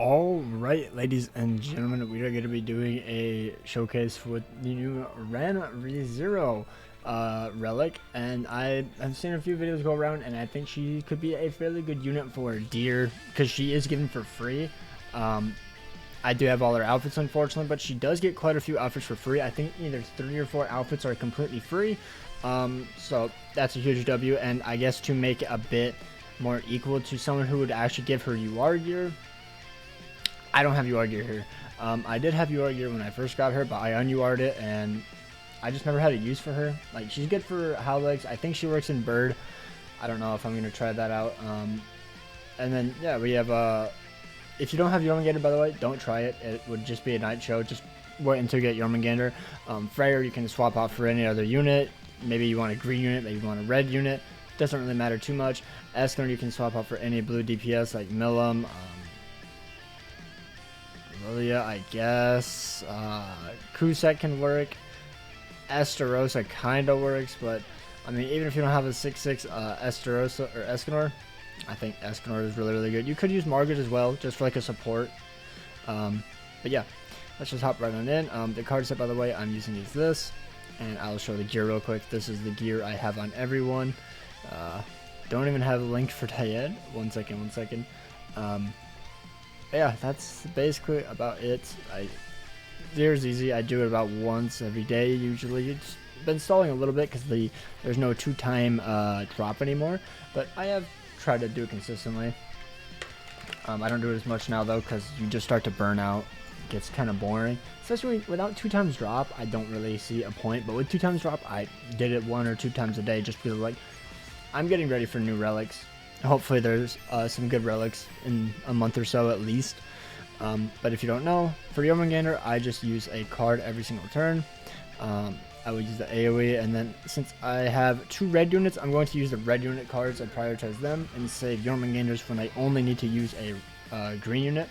Alright, ladies and gentlemen, we are going to be doing a showcase with the new ReZero Relic, and I have seen a few videos go around, and I think she could be a fairly good unit for Deer, because she is given for free. I do have all her outfits, unfortunately, but she does get quite a few outfits for free. I think either 3 or 4 outfits are completely free, so that's a huge W, and I guess to make it a bit more equal to someone who would actually give her UR gear, I don't have UR gear here. I did have UR gear when I first got her, but I un-UR'd it, and I just never had a use for her. Like, she's good for Howlegs. I think she works in Bird. I don't know if I'm going to try that out. And then, yeah, we have, if you don't have Jormungandr, by the way, don't try it. It would just be a night show. Just wait until you get Jormungandr. Freyr, you can swap out for any other unit. Maybe you want a green unit, maybe you want a red unit. Doesn't really matter too much. Escanor, you can swap out for any blue DPS like Milim, Lilia, I guess. Kusek can work. Estarossa kind of works, but I mean, even if you don't have a 6/6 Estarossa or Escanor, I think Escanor is really good. You could use Margaret as well, just for like a support. But yeah, let's just hop right on in. The card set, by the way, I'm using is this, and I'll show the gear real quick. This is the gear I have on everyone. Don't even have a link for Tayed. One second. Yeah, that's basically about it. Deer's easy. I do it about once every day usually. It's been stalling a little bit because there's no 2-time drop anymore, but I have tried to do it consistently. I don't do it as much now though because you just start to burn out. It gets kind of boring, especially without 2 times drop. I don't really see a point, but with 2 times drop, I did it 1 or 2 times a day just because like I'm getting ready for new relics. Hopefully there's some good relics in a month or so at least. But if you don't know, for Jormungandr, I just use a card every single turn. I would use the AoE, and then since I have 2 red units, I'm going to use the red unit cards and prioritize them and save Jormungandrs when I only need to use a green unit.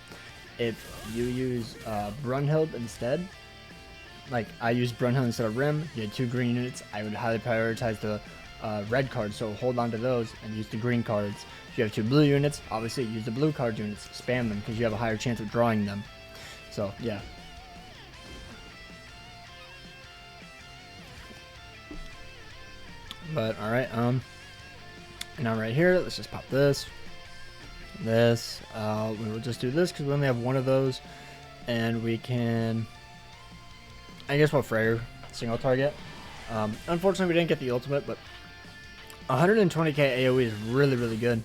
If you use Brunhild instead, like I use Brunhild instead of Rim, you had 2 green units, I would highly prioritize the red cards, so hold on to those and use the green cards. If you have 2 blue units, obviously use the blue card units, spam them because you have a higher chance of drawing them. So yeah. But alright, now right here, let's just pop this. We will just do this because we only have 1 of those, and we can, I guess we'll Freyr single target. Unfortunately we didn't get the ultimate, but 120k AoE is really good.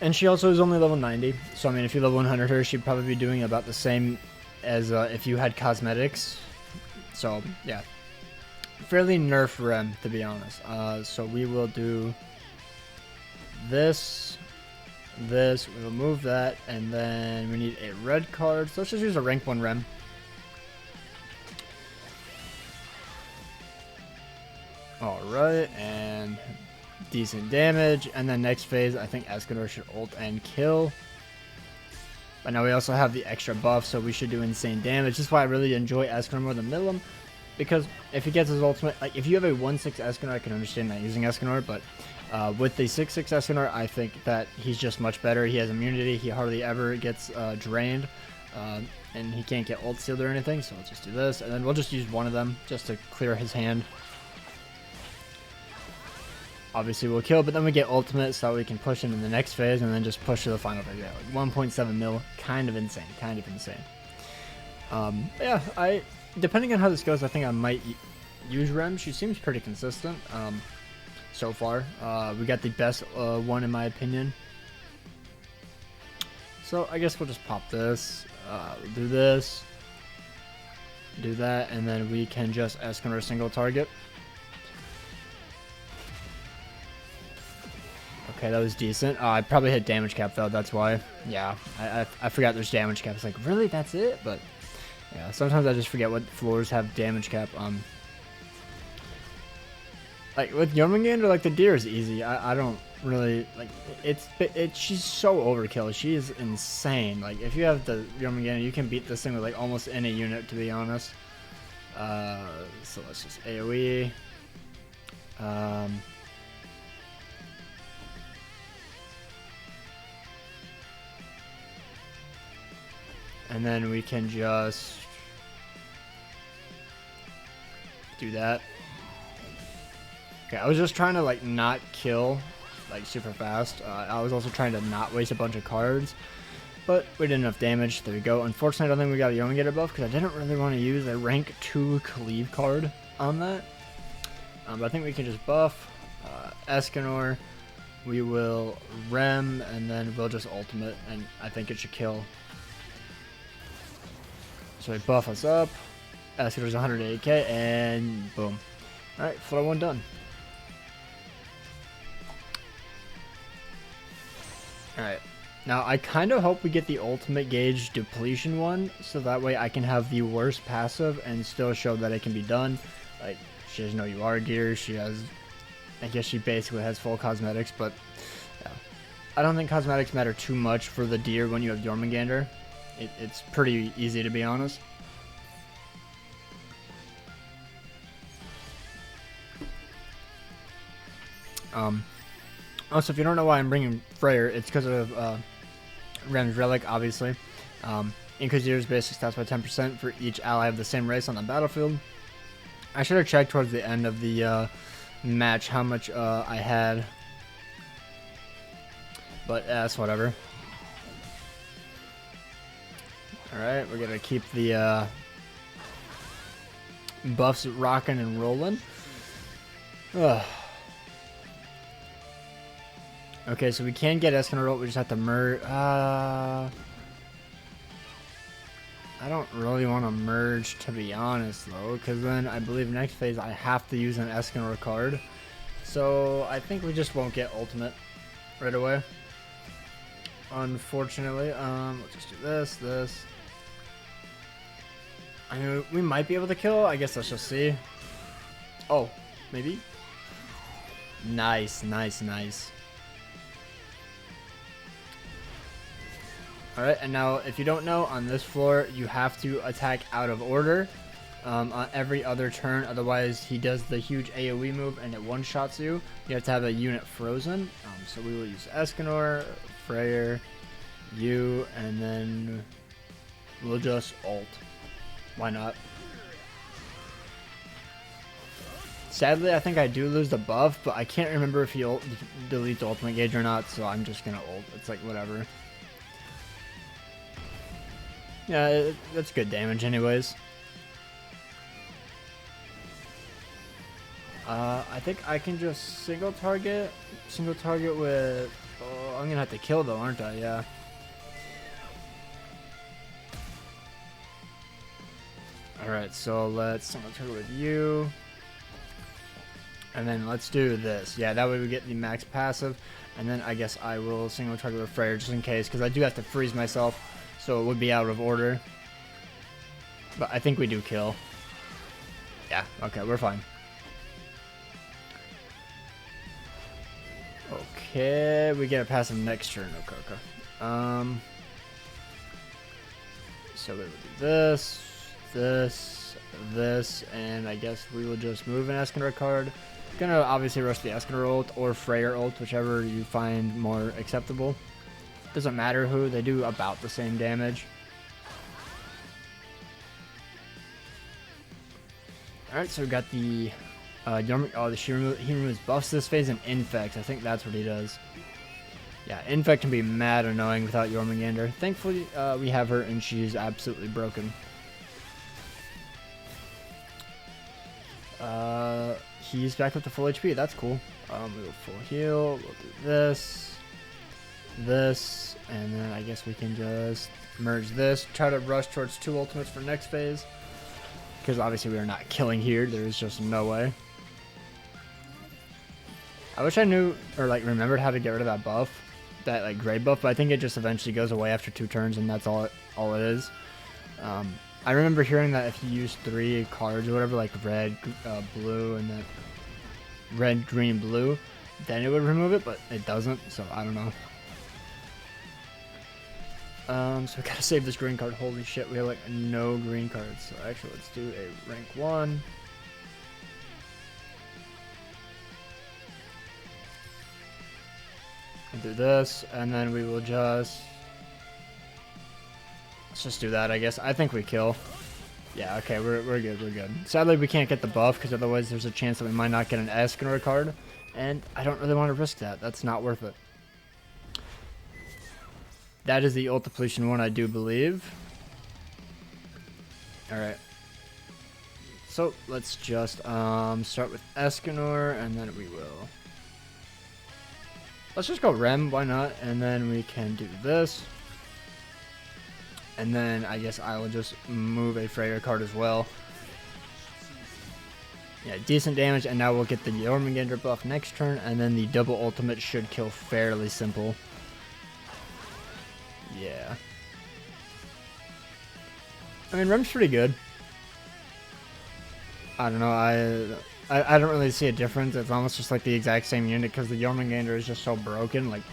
And she also is only level 90, so I mean if you level 100 her, she'd probably be doing about the same as if you had cosmetics. So yeah, fairly nerf Rem, to be honest. So we will do this, we will move that, and then we need a red card, so let's just use a rank 1 Rem. Alright, and decent damage, and then next phase I think Escanor should ult and kill. But now we also have the extra buff, so we should do insane damage. This is why I really enjoy Escanor more than Milim, because if he gets his ultimate, like if you have a 1/6 Escanor, I can understand not using Escanor, but with the 6/6 Escanor, I think that he's just much better. He has immunity, he hardly ever gets drained, and he can't get ult sealed or anything, so let's just do this, and then we'll just use one of them just to clear his hand. Obviously we'll kill, but then we get ultimate so we can push him in the next phase and then just push to the final phase. Yeah, like 1.7 mil, kind of insane. Yeah, depending on how this goes, I think I might use Rem. She seems pretty consistent so far. We got the best one in my opinion. So I guess we'll just pop this, do this, do that, and then we can just Escanor single target. Okay, that was decent. I probably hit damage cap though, that's why. Yeah, I forgot there's damage cap. It's like, really? That's it? But yeah, sometimes I just forget what floors have damage cap. Like with Jormungandr, like the Deer is easy. I don't really like she's so overkill. She is insane. Like if you have the Jormungandr, you can beat this thing with like almost any unit, to be honest. So let's just AoE. And then we can just do that. Okay, I was just trying to like not kill like super fast. I was also trying to not waste a bunch of cards, but we did enough damage. There we go. Unfortunately, I don't think we got a Youngerator buff because I didn't really want to use a rank 2 cleave card on that. But I think we can just buff Escanor. We will Rem, and then we'll just ultimate, and I think it should kill. So we buff us up. Escanor's 180k, and boom. Alright, floor 1 done. Alright. Now, I kind of hope we get the ultimate gauge depletion one, so that way I can have the worst passive and still show that it can be done. Like, she has no UR gear, she has... I guess she basically has full cosmetics, but... Yeah. I don't think cosmetics matter too much for the deer when you have Jormungandr. It's pretty easy, to be honest. Also, if you don't know why I'm bringing Freyr, it's because of Rem's Relic, obviously. Increases your basic stats by 10% for each ally of the same race on the battlefield. I should have checked towards the end of the match how much I had, but that's whatever. Alright, we're gonna keep the buffs rocking and rolling. Ugh. Okay, so we can get Escanor, we just have to merge. I don't really want to merge, to be honest, though, because then I believe next phase I have to use an Escanor card. So I think we just won't get ultimate right away, unfortunately. Let's just do this. I mean, we might be able to kill. I guess let's just see. Oh, maybe. Nice. Alright, and now if you don't know, on this floor you have to attack out of order on every other turn, otherwise he does the huge AoE move and it one-shots you. You have to have a unit frozen, so we will use Escanor, Freyr, you, and then we'll just ult. Why not? Sadly, I think I do lose the buff, but I can't remember if he deletes ultimate gauge or not, so I'm just gonna ult. It's like, whatever. Yeah, that's good damage anyways. I think I can just single target with... Oh, I'm gonna have to kill though, aren't I? Yeah. Alright, so let's single target with you. And then let's do this. Yeah, that way we get the max passive. And then I guess I will single target with Freyr just in case, because I do have to freeze myself. So it would be out of order. But I think we do kill. Yeah, okay, we're fine. Okay, we get a passive next turn. Okay. So we will do this, and I guess we will just move an Escanor card. Gonna obviously rush the Escanor ult or Freyr ult, whichever you find more acceptable. Doesn't matter who, they do about the same damage. Alright, so we got the he removes buffs this phase and infects. I think that's what he does. Yeah, infect can be mad annoying without Jormungandr. Thankfully, we have her and she's absolutely broken. He's back up to full HP. That's cool. We will full heal. We'll do this, and then I guess we can just merge this. Try to rush towards 2 ultimates for next phase, because obviously we are not killing here. There's just no way. I wish I knew or like remembered how to get rid of that buff, that like gray buff, but I think it just eventually goes away after 2 turns, and that's all it is. I remember hearing that if you use 3 cards or whatever, like red, blue, and then red, green, blue, then it would remove it, but it doesn't, so I don't know. So we gotta save this green card. Holy shit, we have like no green cards. So actually, let's do a rank 1. And do this, and then we will just Let's just do that, I guess. I think we kill. Yeah, okay, we're good, we're good. Sadly, we can't get the buff, because otherwise there's a chance that we might not get an Escanor card. And I don't really want to risk that. That's not worth it. That is the ult depletion one, I do believe. Alright. So, let's just start with Escanor, and then we will... Let's just go Rem, why not? And then we can do this. And then I guess I will just move a Freyr card as well. Yeah, decent damage, and now we'll get the Jormungandr buff next turn, and then the double ultimate should kill fairly simple. Yeah. I mean, Rem's pretty good. I don't know, I don't really see a difference. It's almost just like the exact same unit because the Jormungandr is just so broken. Like,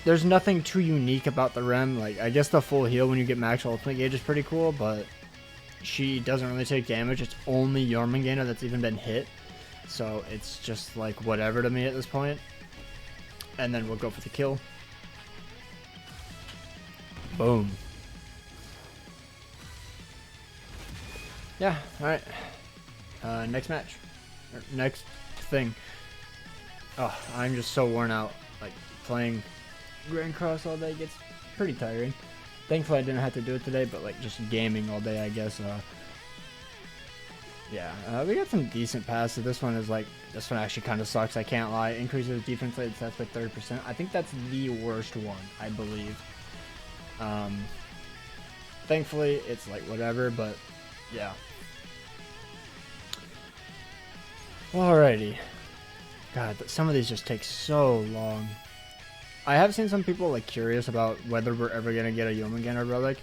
there's nothing too unique about the Rem. Like, I guess the full heal when you get max ultimate gauge is pretty cool, but she doesn't really take damage. It's only Jormungandr that's even been hit. So it's just like whatever to me at this point. And then we'll go for the kill. Boom. Yeah, alright. Next match. Or next thing. Oh, I'm just so worn out. Like, playing Grand Cross all day gets pretty tiring. Thankfully I didn't have to do it today, but like just gaming all day, I guess. Yeah, we got some decent passes. This one actually kind of sucks, I can't lie. Increases defense rate stats by 30%. I think that's the worst one, I believe. Thankfully it's like whatever, but yeah. Alrighty. God, some of these just take so long. I have seen some people like curious about whether we're ever gonna get a Jormungandr Relic.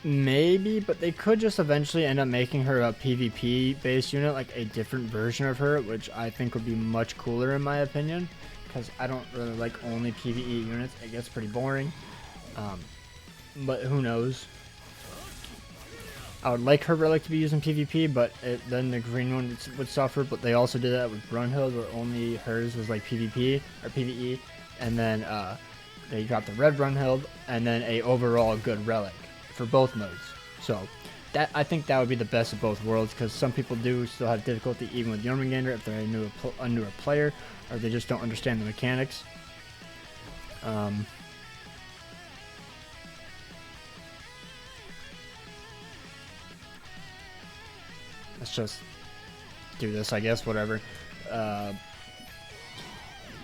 Maybe, but they could just eventually end up making her a PvP based unit, like a different version of her, which I think would be much cooler in my opinion. Because I don't really like only PvE units. It gets pretty boring. But who knows? I would like her Relic to be used in PvP, but then the green one would suffer. But they also did that with Brunhild, where only hers was like PvP or PvE. And then they got the red Brunhild, and then a overall good Relic for both modes. So that I think that would be the best of both worlds, because some people do still have difficulty even with Jormungandr if they're a newer player, or they just don't understand the mechanics. Let's just do this, I guess, whatever.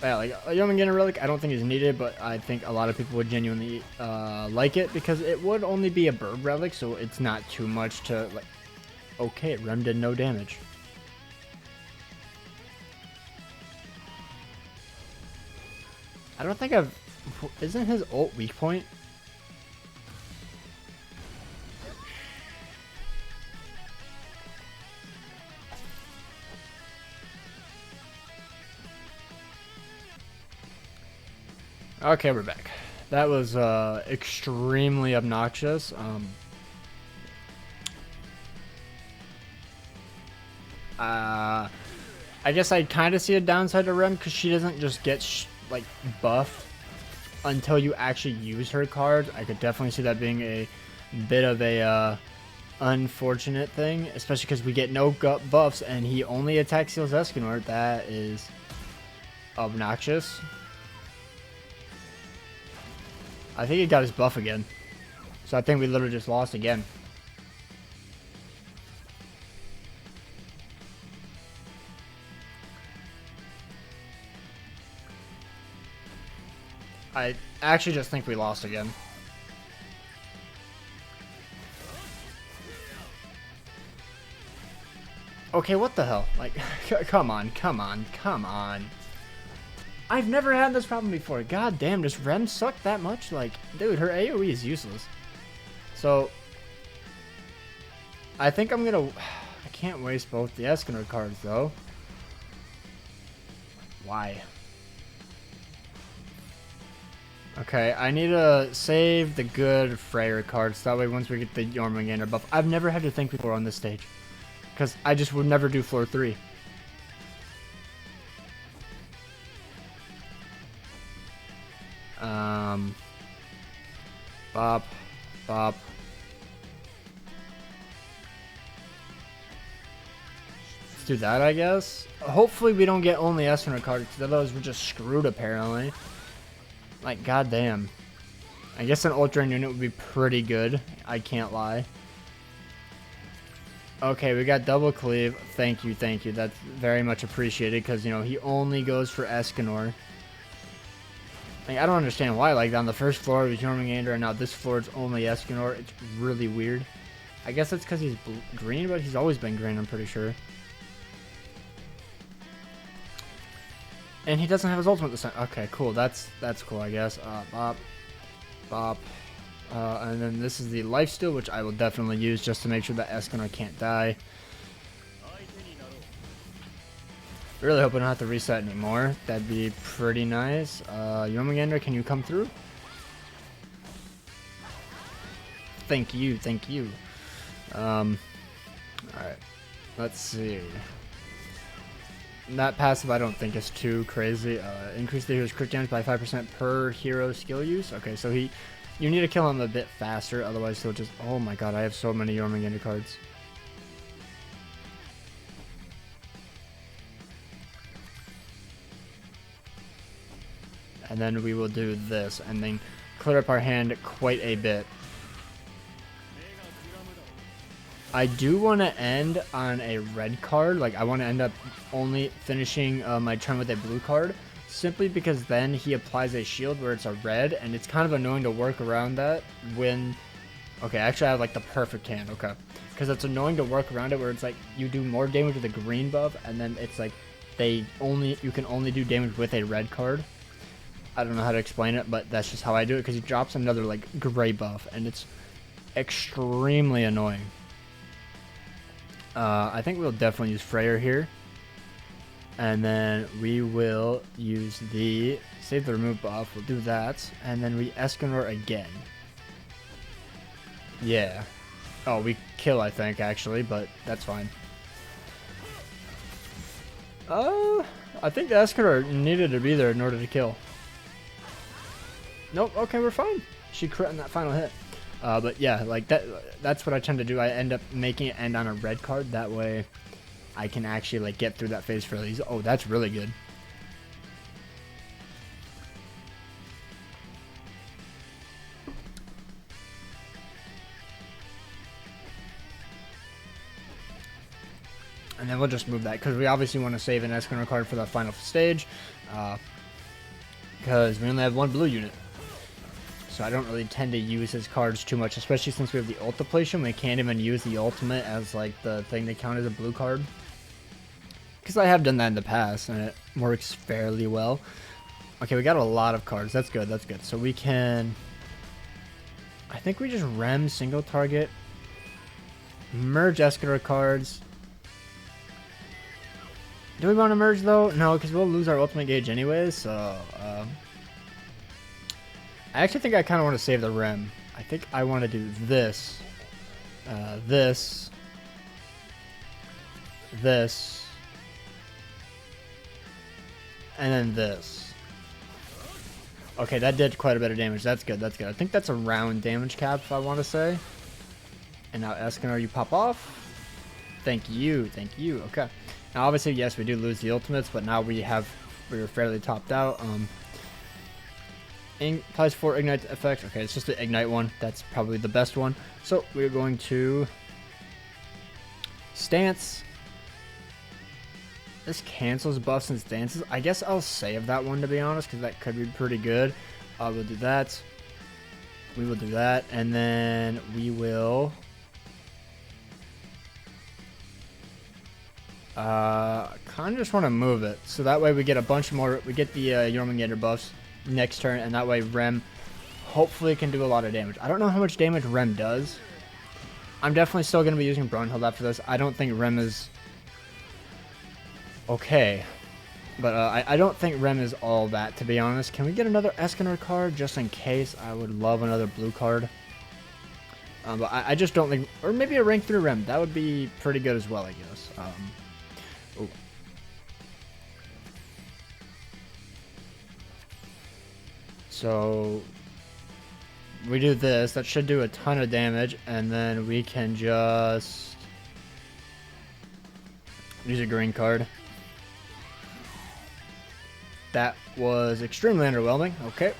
Yeah, like a Jormungandr Relic I don't think is needed, but I think a lot of people would genuinely like it, because it would only be a bird relic, so it's not too much to like. Okay, Rem did no damage. I don't think I've... Isn't his ult weak point? Okay, we're back. That was extremely obnoxious. I guess I kind of see a downside to Rem, because she doesn't just get like buffed until you actually use her card. I could definitely see that being a bit of a unfortunate thing, especially because we get no gut buffs and he only attacks heals Escanor. That is obnoxious. I think he got his buff again. So I think we literally just lost again. I actually just think we lost again. Okay, what the hell? Like, come on, come on, come on. I've never had this problem before. God damn, does Rem suck that much? Like, dude, her AoE is useless. So, I think I'm gonna... I can't waste both the Escanor cards, though. Why? Okay, I need to save the good Freyr cards. That way, once we get the Jormungandr buff... I've never had to think before on this stage, because I just would never do floor 3. Bop, bop, let's do that, I guess. Hopefully we don't get only Escanor cards, because otherwise we're just screwed, apparently. Like, goddamn. I guess an Ultra unit would be pretty good. I can't lie. Okay, we got double cleave. Thank you, thank you. That's very much appreciated, because, you know, he only goes for Escanor. Like, I don't understand why. Like, on the first floor it was Jormungandr, and now this floor it's only Escanor. It's really weird. I guess it's because he's green, but he's always been green, I'm pretty sure. And he doesn't have his ultimate this time. Okay, cool. That's cool, I guess. Bop. Bop. And then this is the lifesteal, which I will definitely use just to make sure that Escanor can't die. Really hope I don't have to reset anymore. That'd be pretty nice. Jormungandr, can you come through? Thank you, thank you. Alright. Let's see. That passive I don't think is too crazy. Increase the hero's crit damage by 5% per hero skill use. Okay, so you need to kill him a bit faster, otherwise he'll just... Oh my god, I have so many Jormungandr cards. And then we will do this, and then clear up our hand quite a bit. I do want to end on a red card. Like, I want to end up only finishing my turn with a blue card, simply because then he applies a shield where it's a red, and it's kind of annoying to work around that when... Okay, actually I have like the perfect hand, okay. Because it's annoying to work around it where it's like you do more damage with a green buff, and then it's like you can only do damage with a red card. I don't know how to explain it, but that's just how I do it, because he drops another like gray buff, and it's extremely annoying. I think we'll definitely use Freyr here. And then we will use the save the remove buff. We'll do that. And then we Escanor again. Yeah. Oh, we kill, I think, actually, but that's fine. I think the Escanor needed to be there in order to kill. Nope, okay, we're fine. She crit on that final hit. But yeah, like that's what I tend to do. I end up making it end on a red card. That way I can actually like get through that phase fairly easy. Oh, that's really good. And then we'll just move that, because we obviously want to save an Escanor card for the final stage. Because we only have one blue unit. So I don't really tend to use his cards too much, especially since we have the ultiplation. We can't even use the ultimate as like the thing that counts as a blue card. Because I have done that in the past, and it works fairly well. Okay, we got a lot of cards. That's good, that's good. So we can... I think we just Rem single target. Merge Escanor cards. Do we want to merge though? No, because we'll lose our ultimate gauge anyways, so... I actually think I kind of want to save the Rem. I think I want to do this, this, and then this. Okay, that did quite a bit of damage. That's good, that's good. I think that's a round damage cap, if I want to say. And now Escanor, you pop off. Thank you, okay. Now obviously, yes, we do lose the ultimates, but now we're fairly topped out. Applies 4 ignite effects. Okay, it's just the ignite one. That's probably the best one. So we're going to stance. This cancels buffs and stances. I guess I'll save that one, to be honest, because that could be pretty good. We'll do that. We will do that, and then we will kind of just want to move it, so that way we get a bunch more. We get the Jormungandr buffs next turn, and that way Rem hopefully can do a lot of damage. I don't know how much damage Rem does. I'm definitely still going to be using Brunhild after this. I don't think Rem is okay, but I don't think Rem is all that, to be honest. Can we get another Escanor card just in case? I would love another blue card, but I just don't think, or maybe a rank 3 Rem. That would be pretty good as well, I guess. Ooh. So we do this. That should do a ton of damage, and then we can just Use a green card. That was extremely underwhelming. Okay.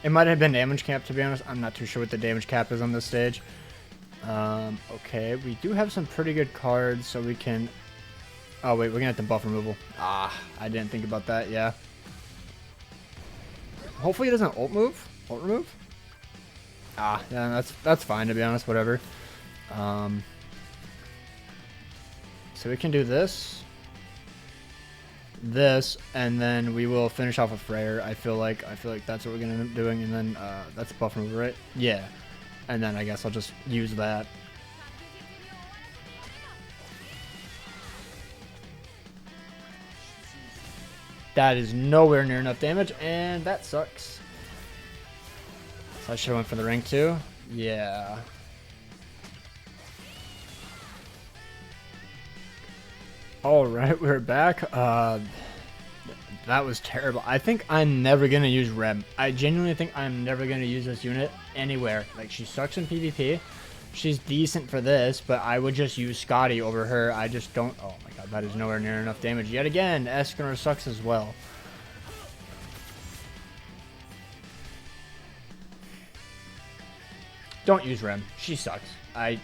It might have been damage cap, to be honest. I'm not too sure what the damage cap is on this stage. Okay, we do have some pretty good cards, so we can... Oh, wait, we're going to have to buff removal. Ah, I didn't think about that, yeah. Hopefully it doesn't ult move. Ult remove? Ah, yeah, that's fine, to be honest, whatever. So we can do this, and then we will finish off with Freyr. I feel like that's what we're gonna end up doing, and then that's a buff move, right? Yeah, and then I guess I'll just use that. That is nowhere near enough damage, and that sucks. So I should have went for the rank too. Yeah. Alright, we're back. That was terrible. I think I'm never going to use Rem. I genuinely think I'm never going to use this unit anywhere. Like, she sucks in PvP. She's decent for this, but I would just use Scotty over her. I just don't... Oh my god, that is nowhere near enough damage. Yet again, Escanor sucks as well. Don't use Rem. She sucks. I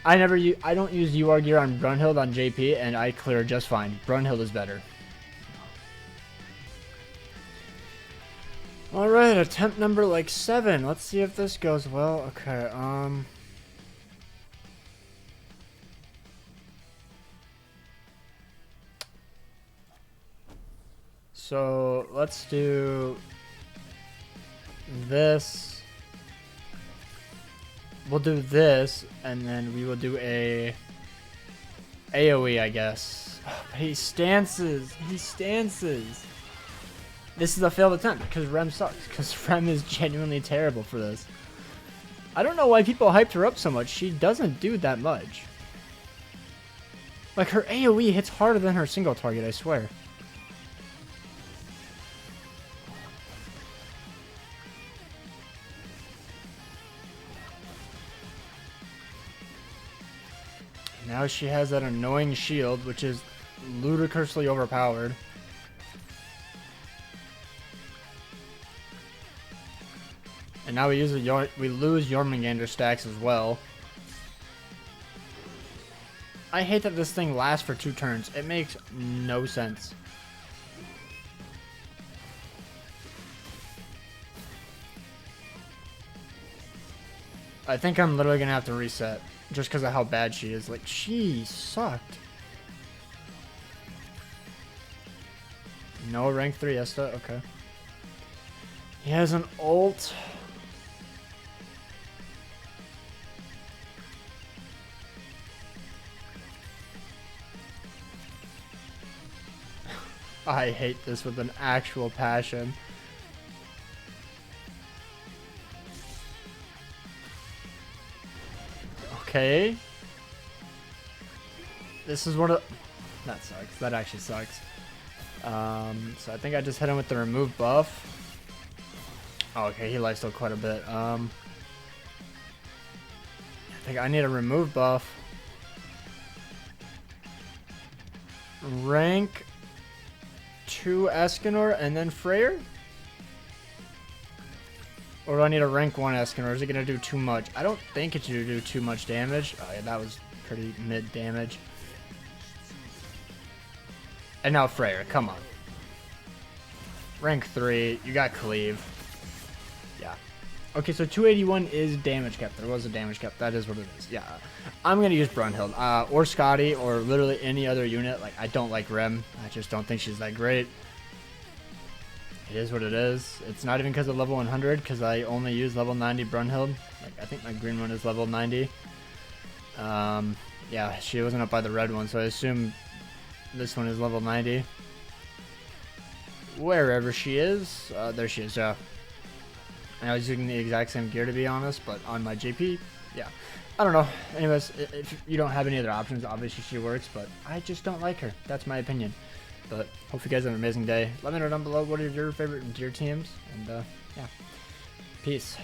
don't use UR gear on Brunhild on JP, and I clear just fine. Brunhild is better. Alright, attempt number like 7. Let's see if this goes well. Okay, so let's do this. We'll do this, and then we will do a AoE, I guess. Oh, but he stances. He stances. This is a failed attempt because Rem sucks. Because Rem is genuinely terrible for this. I don't know why people hyped her up so much. She doesn't do that much. Like, her AoE hits harder than her single target, I swear. Now she has that annoying shield, which is ludicrously overpowered. And now we lose Jormungandr stacks as well. I hate that this thing lasts for 2 turns. It makes no sense. I think I'm literally gonna have to reset. Just because of how bad she is. Like, she sucked. No rank 3 Esta. Okay. He has an ult. I hate this with an actual passion. Okay. This is one of... That sucks. That actually sucks. So I think I just hit him with the remove buff. Oh, okay, he lifestealed quite a bit. I think I need a remove buff. Rank 2 Escanor and then Freyr? Or do I need a rank 1 Escanor? Is it going to do too much? I don't think it should do too much damage. Oh yeah, that was pretty mid damage. And now Freyr, come on. Rank 3, you got cleave. Yeah. Okay, so 281 is damage cap. There was a damage cap. That is what it is. Yeah. I'm going to use Brunhild. Or Scotty, or literally any other unit. Like, I don't like Rem. I just don't think she's that great. It is what it is. It's not even because of level 100, because I only use level 90 Brunhild. Like, I think my green one is level 90. Yeah, she wasn't up by the red one, so I assume this one is level 90. Wherever she is. There she is, yeah. And I was using the exact same gear, to be honest, but on my JP, yeah. I don't know. Anyways, if you don't have any other options, obviously she works, but I just don't like her. That's my opinion. But hope you guys have an amazing day. Let me know down below what are your favorite gear teams. And yeah, peace.